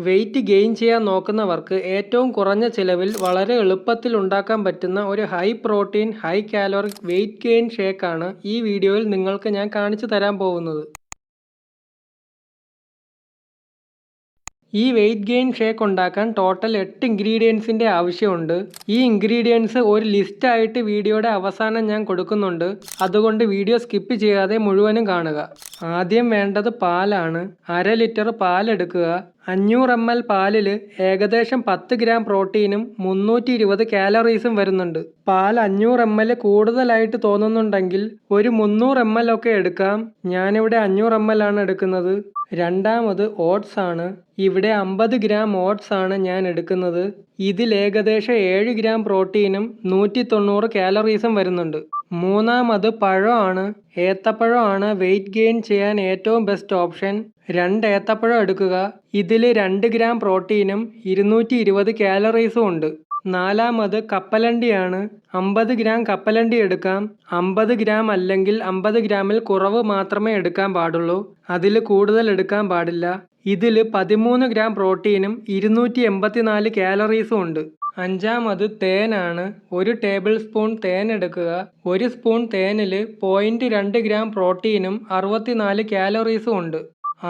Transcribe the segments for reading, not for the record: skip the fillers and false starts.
Weight gain ചെയ്യാൻ നോക്കുന്നവർക്ക് ഏറ്റവും കുറഞ്ഞ ചിലവിൽ വളരെ എളുപ്പത്തിൽ ഉണ്ടാക്കാൻ പറ്റുന്ന ഒരു high protein high caloric weight gain ഷേക്കാണ് ഈ വീഡിയോയിൽ നിങ്ങൾക്ക് ഞാൻ കാണിച്ചു തരാൻ പോകുന്നത്. ഈ വെയിറ്റ് ഗെയിൻ ഷേക്ക് ഉണ്ടാക്കാൻ ടോട്ടൽ 8 ഇൻഗ്രീഡിയൻസിൻ്റെ ആവശ്യമുണ്ട്. ഈ ഇൻഗ്രീഡിയൻസ് ഒരു ലിസ്റ്റായിട്ട് വീഡിയോയുടെ അവസാനം ഞാൻ കൊടുക്കുന്നുണ്ട്. അതുകൊണ്ട് വീഡിയോ സ്കിപ്പ് ചെയ്യാതെ മുഴുവനും കാണുക. ആദ്യം വേണ്ടത് പാലാണ്. 1/2 ലിറ്റർ പാലെടുക്കുക. 500 ml പാലിൽ ഏകദേശം 10 ഗ്രാം പ്രോട്ടീനും 320 കാലറീസും വരുന്നുണ്ട്. പാൽ 500 ml കൂടുതലായിട്ട് തോന്നുന്നുണ്ടെങ്കിൽ ഒരു 300 ml ഒക്കെ എടുക്കാം. ഞാനിവിടെ 500 ml ആണ് എടുക്കുന്നത്. രണ്ടാമത് ഓട്സ് ആണ്. ഇവിടെ 50 ഗ്രാം ഓട്സ് ആണ് ഞാൻ എടുക്കുന്നത്. ഇതിൽ ഏകദേശം 7 ഗ്രാം പ്രോട്ടീനും 190 കാലറീസും വരുന്നുണ്ട്. മൂന്നാമത് പഴമാണ്. ഏത്തപ്പഴമാണ് വെയിറ്റ് ഗെയിൻ ചെയ്യാൻ ഏറ്റവും ബെസ്റ്റ് ഓപ്ഷൻ. 2 ഏത്തപ്പഴം എടുക്കുക. ഇതിൽ 2 ഗ്രാം പ്രോട്ടീനും 220 കാലറീസും ഉണ്ട്. നാലാമത് കപ്പലണ്ടിയാണ്. 50 ഗ്രാം കപ്പലണ്ടി എടുക്കാം. 50 ഗ്രാം അല്ലെങ്കിൽ 50 ഗ്രാമിൽ കുറവ് മാത്രമേ എടുക്കാൻ പാടുള്ളൂ. അതിൽ കൂടുതൽ എടുക്കാൻ പാടില്ല. ഇതിൽ 13 ഗ്രാം പ്രോട്ടീനും 284 കാലറീസും ഉണ്ട്. അഞ്ചാമത് തേനാണ്. 1 ടേബിൾ സ്പൂൺ തേൻ എടുക്കുക. 1 സ്പൂൺ തേനിൽ 0.2 ഗ്രാം പ്രോട്ടീനും 64 കാലറീസും ഉണ്ട്.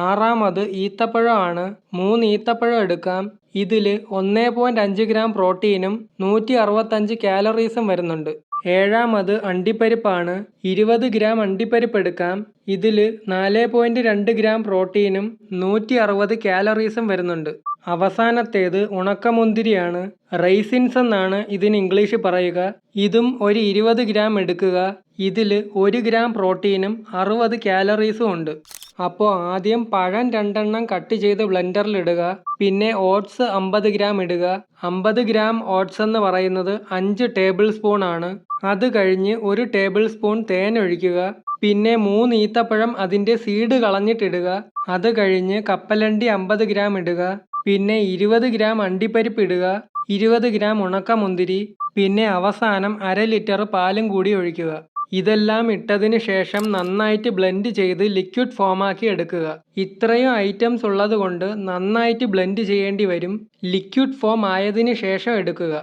ആറാമത് ഈത്തപ്പഴമാണ്. 3 ഈത്തപ്പഴം എടുക്കാം. ഇതിൽ 1.5 ഗ്രാം പ്രോട്ടീനും 165 കാലറീസും വരുന്നുണ്ട്. ഏഴാമത് അണ്ടിപ്പരിപ്പാണ്. 20 ഗ്രാം അണ്ടിപ്പരിപ്പ് എടുക്കാം. ഇതിൽ 4.2 ഗ്രാം പ്രോട്ടീനും 160 കാലറീസും വരുന്നുണ്ട്. അവസാനത്തേത് ഉണക്കമുന്തിരിയാണ്. റൈസിൻസ് എന്നാണ് ഇതിന് ഇംഗ്ലീഷ് പറയുക. ഇതും ഒരു 20 ഗ്രാം എടുക്കുക. ഇതിൽ 1 ഗ്രാം പ്രോട്ടീനും 60 കാലറീസും ഉണ്ട്. അപ്പോൾ ആദ്യം പഴം 2 എണ്ണം കട്ട് ചെയ്ത് ബ്ലെൻഡറിൽ ഇടുക. പിന്നെ ഓട്സ് 50 ഗ്രാം ഇടുക. 50 ഗ്രാം ഓട്സ് എന്ന് പറയുന്നത് 5 ടേബിൾ സ്പൂൺ ആണ്. അത് കഴിഞ്ഞ് 1 ടേബിൾ സ്പൂൺ തേൻ ഒഴിക്കുക. പിന്നെ 3 ഈത്തപ്പഴം അതിൻ്റെ സീഡ് കളഞ്ഞിട്ടിടുക. അത് കഴിഞ്ഞ് കപ്പലണ്ടി 50 ഗ്രാം ഇടുക. പിന്നെ 20 ഗ്രാം അണ്ടിപ്പരിപ്പ് ഇടുക. 20 ഗ്രാം ഉണക്കമുന്തിരി. പിന്നെ അവസാനം 1/2 ലിറ്റർ പാലും കൂടി ഒഴിക്കുക. ഇതെല്ലാം ഇട്ടതിന് ശേഷം നന്നായിട്ട് ബ്ലെൻഡ് ചെയ്ത് ലിക്വിഡ് ഫോമാക്കി എടുക്കുക. ഇത്രയും ഐറ്റംസ് ഉള്ളത് കൊണ്ട് നന്നായിട്ട് ബ്ലെൻഡ് ചെയ്യേണ്ടി വരും. ലിക്വിഡ് ഫോം ആയതിനു ശേഷം എടുക്കുക.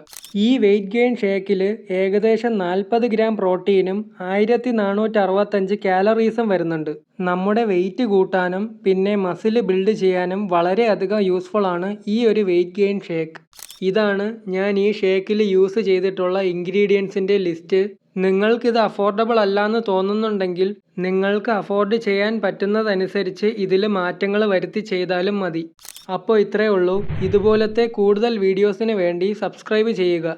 ഈ വെയിറ്റ് ഗെയിൻ ഷേക്കിൽ ഏകദേശം 40 ഗ്രാം പ്രോട്ടീനും 1465 കാലറീസും വരുന്നുണ്ട്. നമ്മുടെ വെയിറ്റ് കൂട്ടാനും പിന്നെ മസിൽ ബിൽഡ് ചെയ്യാനും വളരെയധികം യൂസ്ഫുൾ ആണ് ഈ ഒരു വെയിറ്റ് ഗെയിൻ ഷേക്ക്. ഇതാണ് ഞാൻ ഈ ഷേക്കിൽ യൂസ് ചെയ്തിട്ടുള്ള ഇൻഗ്രീഡിയൻസിൻ്റെ ലിസ്റ്റ്. നിങ്ങൾക്കിത് അഫോർഡബിൾ അല്ലാന്ന് തോന്നുന്നുണ്ടെങ്കിൽ നിങ്ങൾക്ക് അഫോർഡ് ചെയ്യാൻ പറ്റുന്നതനുസരിച്ച് ഇതിൽ മാറ്റങ്ങൾ വരുത്തി ചെയ്താലും മതി. അപ്പോൾ ഇത്രയേ ഉള്ളൂ. ഇതുപോലത്തെ കൂടുതൽ വീഡിയോസിന് വേണ്ടി സബ്സ്ക്രൈബ് ചെയ്യുക.